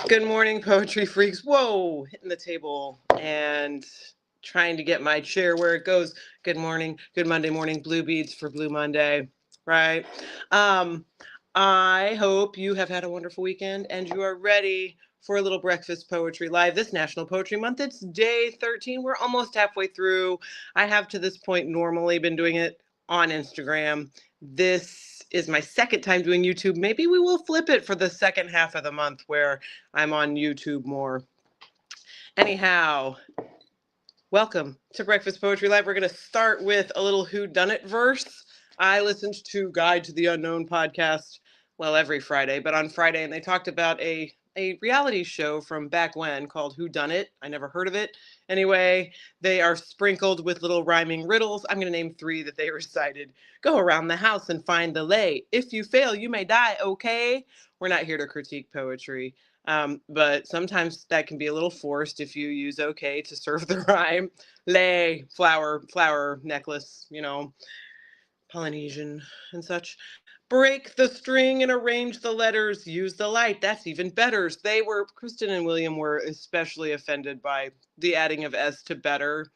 Good morning, poetry freaks. Whoa, hitting the table and trying to get my chair where it goes. Good morning, good Monday morning, blue beads for Blue Monday, right? Um, I hope you have had a wonderful weekend and you are ready for a little breakfast poetry live this National Poetry Month. It's day 13. We're almost halfway through. I have to this point normally been doing it on Instagram. This is my second time doing YouTube. Maybe we will flip it for the second half of the month where I'm on YouTube more. Anyhow, welcome to Breakfast Poetry Live. We're going to start with a little whodunit verse. I listened to Guide to the Unknown podcast, well, every Friday, but on Friday, and they talked about a reality show from back when called Whodunit. I never heard of it. Anyway, they are sprinkled with little rhyming riddles. I'm going to name 3 that they recited. Go around the house and find the lay. If you fail, you may die, okay? We're not here to critique poetry. But sometimes that can be a little forced if you use okay to serve the rhyme. Lay, flower necklace, Polynesian and such. Break the string and arrange the letters. Use the light. That's even better. Kristen and William were especially offended by the adding of S to better.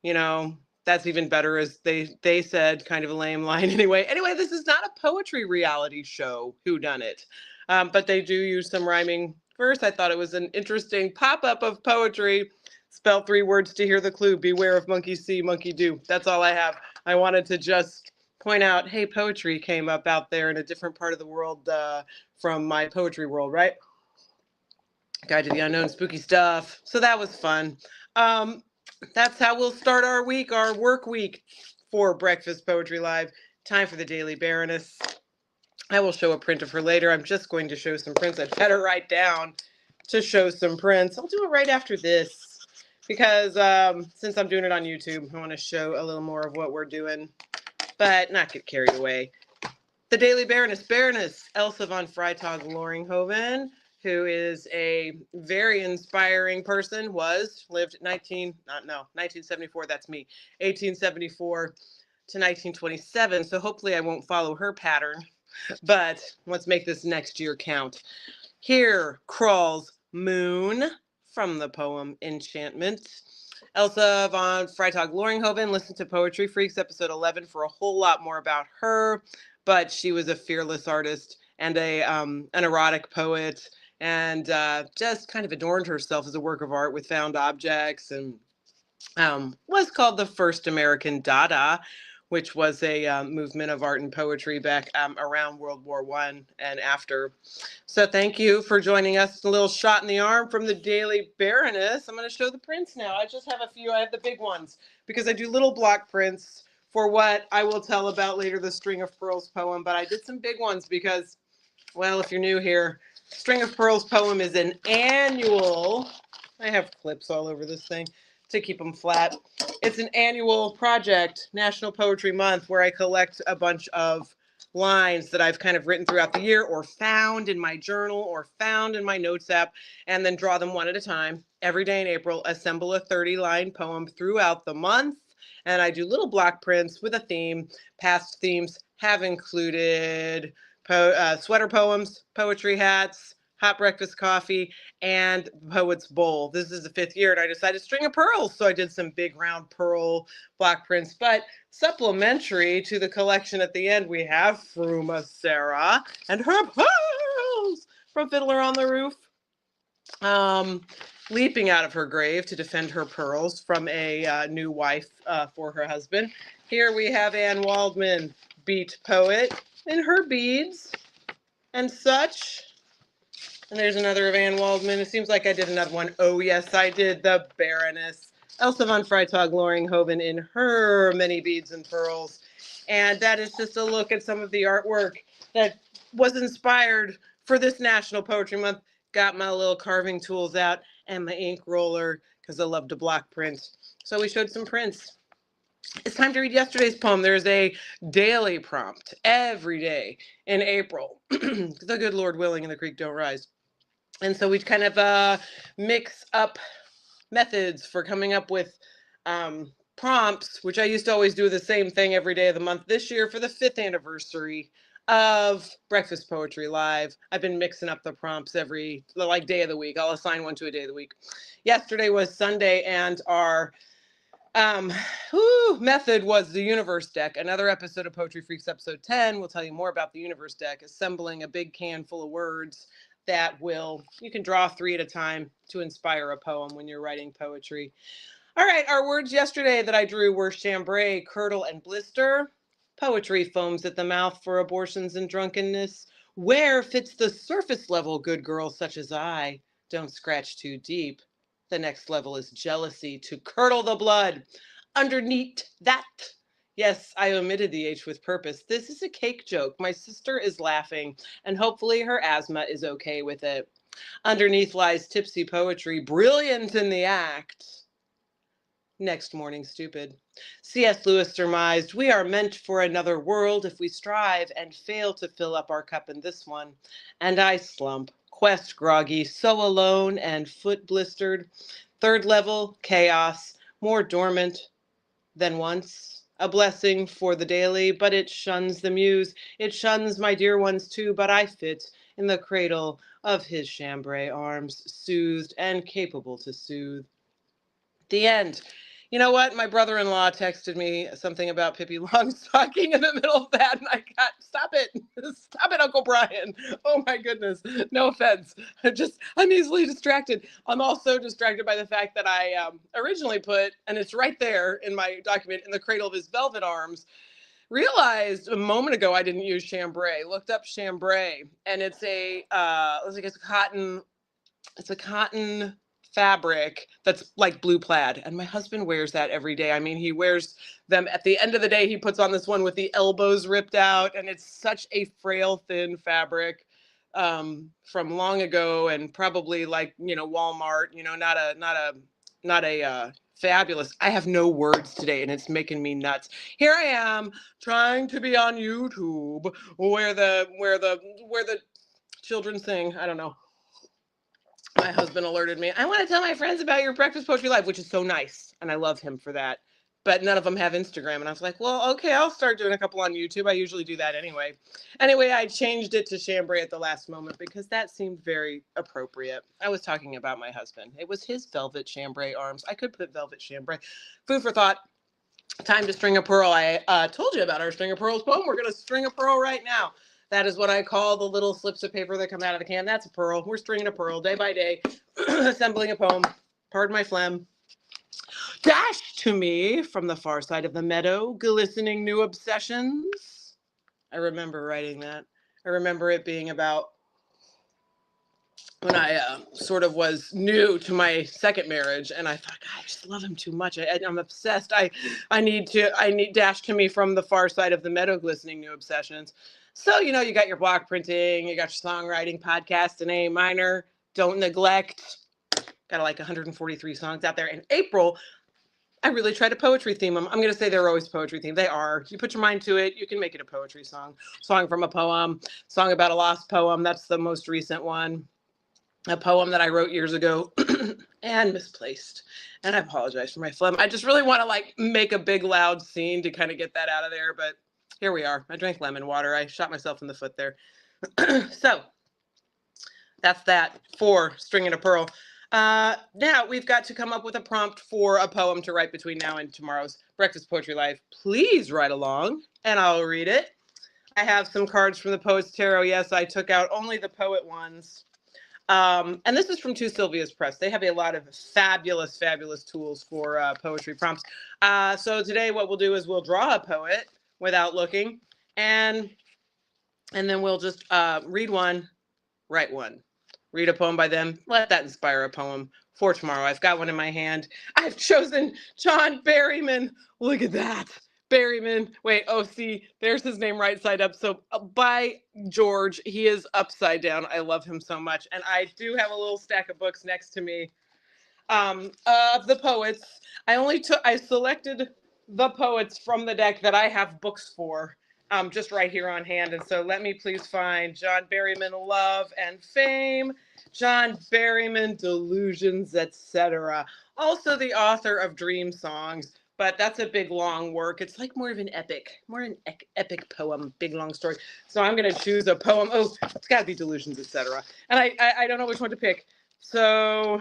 You know, that's even better, as they said, kind of a lame line anyway. Anyway, this is not a poetry reality show, Who Done It? But they do use some rhyming verse. I thought it was an interesting pop-up of poetry. Spell 3 words to hear the clue. Beware of monkey see, monkey do. That's all I have. I wanted to just point out, hey, poetry came up out there in a different part of the world from my poetry world, right? Guide to the Unknown, spooky stuff. So that was fun. Um, that's how we'll start our week, our work week for Breakfast Poetry Live. Time for the Daily Baroness. I will show a print of her later. I'm just going to show some prints. I better write down to show some prints. I'll do it right after this because since I'm doing it on YouTube, I want to show a little more of what we're doing, but not get carried away. The Daily Baroness, Elsa von Freitag Loringhoven, who is a very inspiring person, lived 1974, that's me, 1874 to 1927, so hopefully I won't follow her pattern, but let's make this next year count. Here crawls Moon from the poem Enchantment. Elsa von Freitag Loringhoven. Listen to Poetry Freaks episode 11 for a whole lot more about her, but she was a fearless artist and an erotic poet, and just kind of adorned herself as a work of art with found objects, and was called the first American Dada, which was a movement of art and poetry back around World War I and after. So thank you for joining us. A little shot in the arm from the Daily Baroness. I'm going to show the prints now. I just have a few. I have the big ones because I do little block prints for what I will tell about later, the String of Pearls poem. But I did some big ones because, well, if you're new here, String of Pearls poem is an annual. I have clips all over this thing to keep them flat. It's an annual project, National Poetry Month, where I collect a bunch of lines that I've kind of written throughout the year or found in my journal or found in my notes app, and then draw them one at a time. Every day in April, assemble a 30-line poem throughout the month, and I do little block prints with a theme. Past themes have included sweater poems, poetry hats, hot breakfast coffee, and Poet's Bowl. This is the 5th year, and I decided String of Pearls, so I did some big round pearl block prints. But supplementary to the collection at the end, we have Fruma Sarah and her pearls from Fiddler on the Roof. Leaping out of her grave to defend her pearls from a new wife for her husband. Here we have Anne Waldman, beat poet, in her beads and such. And there's another of Anne Waldman. It seems like I did another one. Oh, yes, I did. The Baroness. Elsa von Freitag Loringhoven in her many beads and pearls. And that is just a look at some of the artwork that was inspired for this National Poetry Month. Got my little carving tools out and my ink roller because I love to block print. So we showed some prints. It's time to read yesterday's poem. There's a daily prompt every day in April. The good Lord willing and the creek don't rise. And so we kind of mix up methods for coming up with prompts, which I used to always do the same thing every day of the month. This year, for the 5th anniversary of Breakfast Poetry Live. I've been mixing up the prompts every day of the week. I'll assign one to a day of the week. Yesterday was Sunday, and our um, method was the universe deck. Another episode of Poetry Freaks, episode 10. We'll tell you more about the universe deck, assembling a big can full of words that you can draw 3 at a time to inspire a poem when you're writing poetry. All right, our words yesterday that I drew were chambray, curdle, and blister. Poetry foams at the mouth for abortions and drunkenness. Where fits the surface level, good girl such as I? Don't scratch too deep. The next level is jealousy to curdle the blood. Underneath that. Yes, I omitted the H with purpose. This is a cake joke. My sister is laughing, and hopefully her asthma is okay with it. Underneath lies tipsy poetry, brilliant in the act. Next morning, stupid. C.S. Lewis surmised, we are meant for another world if we strive and fail to fill up our cup in this one. And I slump, quest groggy, so alone and foot blistered. Third level, chaos, more dormant than once. A blessing for the daily, but it shuns the muse. It shuns my dear ones too, but I fit in the cradle of his chambray arms, soothed and capable to soothe. The end. You know what? My brother-in-law texted me something about Pippi Longstocking in the middle of that, and I got, stop it. Stop it, Uncle Brian. Oh my goodness. No offense. I'm easily distracted. I'm also distracted by the fact that I originally put, and it's right there in my document, in the cradle of his velvet arms, realized a moment ago I didn't use chambray. Looked up chambray, and it's a cotton fabric that's like blue plaid, and my husband wears that every day. I mean, he wears them at the end of the day. He puts on this one with the elbows ripped out, and it's such a frail, thin fabric from long ago, and probably Walmart. Not a fabulous. I have no words today, and it's making me nuts. Here I am trying to be on YouTube, where the children sing. I don't know. My husband alerted me. I want to tell my friends about your Breakfast Poetry Live, which is so nice, and I love him for that. But none of them have Instagram, and I was like, well, okay, I'll start doing a couple on YouTube. I usually do that anyway. Anyway, I changed it to chambray at the last moment because that seemed very appropriate. I was talking about my husband. It was his velvet chambray arms. I could put velvet chambray. Food for thought. Time to string a pearl. I told you about our string of pearls poem. We're going to string a pearl right now. That is what I call the little slips of paper that come out of the can. That's a pearl. We're stringing a pearl day by day, assembling a poem. Pardon my phlegm. Dash to me from the far side of the meadow, glistening new obsessions. I remember writing that. I remember it being about when I sort of was new to my second marriage, and I thought, God, I just love him too much. I'm obsessed. I need dash to me from the far side of the meadow, glistening new obsessions. So, you got your block printing, you got your songwriting podcast in A minor. Don't neglect. Got like 143 songs out there. In April, I really tried to poetry theme them. I'm going to say they're always poetry themed. They are. You put your mind to it, you can make it a poetry song. Song from a poem, song about a lost poem. That's the most recent one. A poem that I wrote years ago and misplaced. And I apologize for my phlegm. I just really want to make a big loud scene to kind of get that out of there. But here we are. I drank lemon water. I shot myself in the foot there. So that's that for stringing a pearl. Now we've got to come up with a prompt for a poem to write between now and tomorrow's Breakfast Poetry Live. Please write along and I'll read it. I have some cards from the Poets Tarot. Yes, I took out only the poet ones. And this is from Two Sylvia's Press. They have a lot of fabulous, fabulous tools for poetry prompts. So today what we'll do is we'll draw a poet without looking, and then we'll just read one, write one. Read a poem by them. Let that inspire a poem for tomorrow. I've got one in my hand. I've chosen John Berryman. Look at that. Berryman. Wait, oh, see, there's his name right side up. So by George, he is upside down. I love him so much. And I do have a little stack of books next to me of the poets. I selected the poets from the deck that I have books for. Just right here on hand. And so let me please find John Berryman, Love and Fame, John Berryman, Delusions, etc. Also the author of Dream Songs, but that's a big long work. It's like more of an epic, epic poem, big long story. So I'm going to choose a poem. Oh, it's got to be Delusions, etc. And I don't know which one to pick. So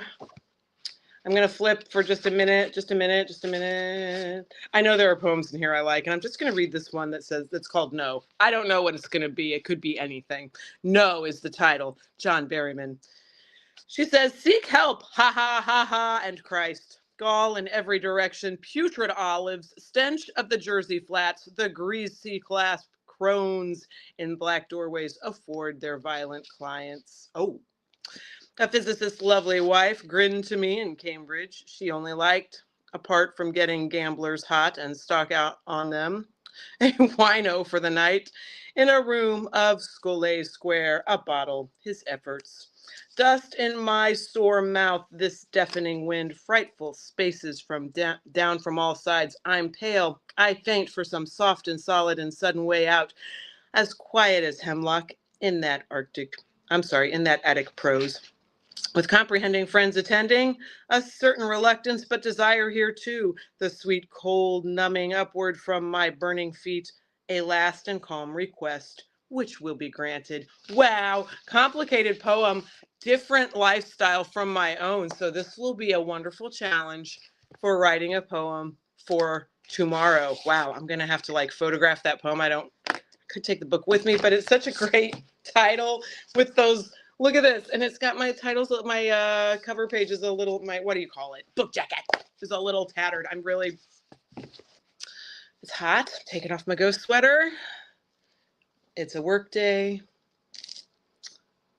I'm going to flip for just a minute, just a minute, just a minute. I know there are poems in here I like, and I'm just going to read this one that's called No. I don't know what it's going to be. It could be anything. No is the title. John Berryman. She says, seek help, ha ha ha ha, and Christ. Gall in every direction, putrid olives, stench of the Jersey flats, the greasy clasp crones in black doorways afford their violent clients. Oh. A physicist's lovely wife grinned to me in Cambridge. She only liked, apart from getting gamblers hot and stock out on them, a wino for the night in a room of Scollay Square, a bottle, his efforts. Dust in my sore mouth, this deafening wind, frightful spaces from down from all sides. I'm pale, I faint for some soft and solid and sudden way out, as quiet as hemlock in that in that attic prose. With comprehending friends attending, a certain reluctance but desire here too, the sweet cold numbing upward from my burning feet, a last and calm request, which will be granted. Wow, complicated poem, different lifestyle from my own. So this will be a wonderful challenge for writing a poem for tomorrow. Wow, I'm going to have to like photograph that poem. Could take the book with me, but it's such a great title with those. Look at this, and it's got my titles. My cover page is a little. What do you call it? Book jacket is a little tattered. It's hot. Taking off my ghost sweater. It's a work day,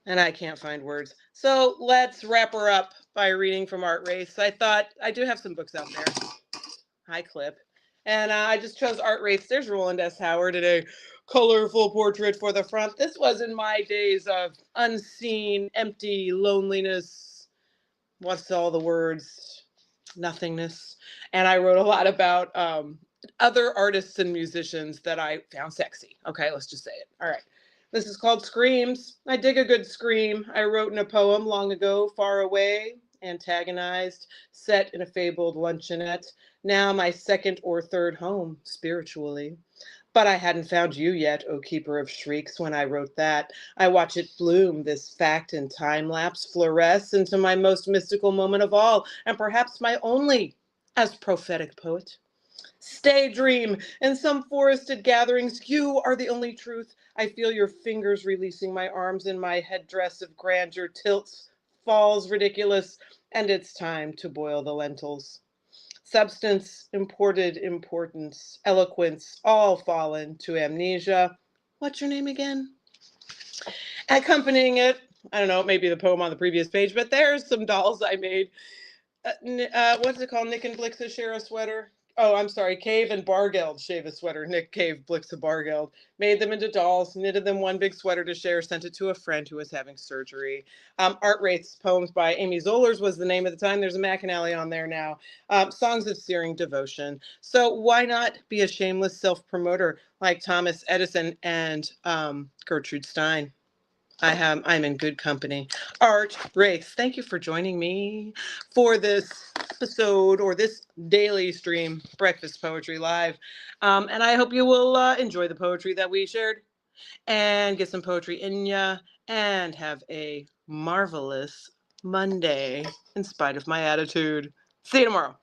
and I can't find words. So let's wrap her up by reading from Art Wraiths. I thought I do have some books out there. Hi, Clip. And I just chose Art Wraiths. There's Roland S. Howard in a colorful portrait for the front. This was in my days of unseen, empty loneliness. What's all the words? Nothingness. And I wrote a lot about other artists and musicians that I found sexy. Okay, let's just say it. All right. This is called Screams. I dig a good scream. I wrote in a poem long ago, far away, antagonized, set in a fabled luncheonette. Now my second or third home, spiritually. But I hadn't found you yet, O keeper of shrieks, when I wrote that. I watch it bloom, this fact in time lapse, fluoresce into my most mystical moment of all, and perhaps my only, as prophetic poet. Stay, dream, in some forested gatherings, you are the only truth. I feel your fingers releasing my arms, and my headdress of grandeur tilts, falls ridiculous, and it's time to boil the lentils. Substance, imported importance, eloquence, all fallen to amnesia. What's your name again? Accompanying it, I don't know, maybe the poem on the previous page, but there's some dolls I made. What's it called? Nick and Blixa share a sweater. Oh, I'm sorry. Cave and Bargeld shave a sweater. Nick, Cave, Blixa, Bargeld. Made them into dolls, knitted them one big sweater to share, sent it to a friend who was having surgery. Art Wraiths poems by Amy Zollers was the name at the time. There's a McAnally on there now. Songs of searing devotion. So why not be a shameless self-promoter like Thomas Edison and Gertrude Stein? I'm in good company. Art Wraiths, thank you for joining me for this episode or this daily stream, Breakfast Poetry Live. And I hope you will enjoy the poetry that we shared and get some poetry in ya and have a marvelous Monday in spite of my attitude. See you tomorrow.